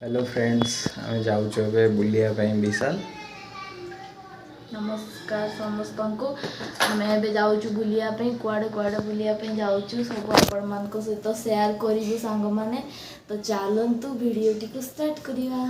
Hello friends आम जाऊँ बुलाया विशाल। नमस्कार समस्त को आम ए जाऊँ बुलायापी कुआड़े कुआड़े बुलायापी जाऊँ सब आपण मान सहित सेयार करूँ सांग मैंने। तो चलतु भिडटी को स्टार्ट करवा।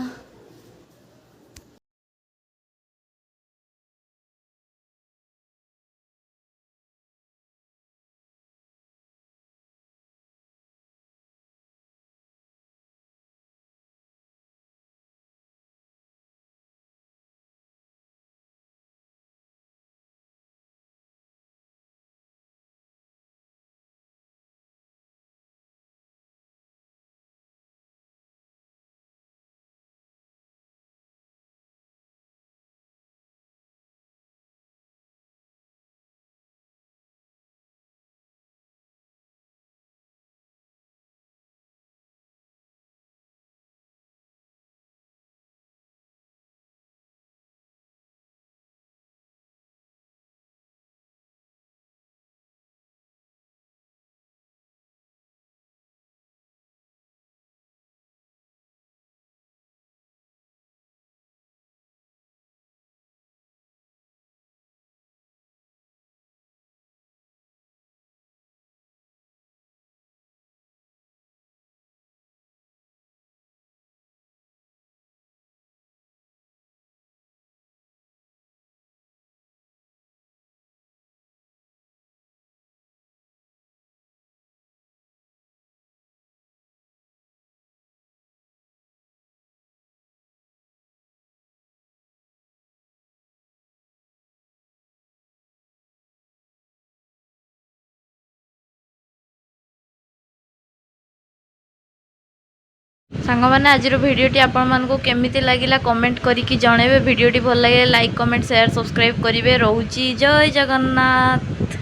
सांग मैंने आज भिडटी आपण केमिति लगिला कमेंट करके जनइबे। भिडटी भल लगे लाइक कमेंट शेयर सब्सक्राइब करेंगे। रोची जय जगन्नाथ।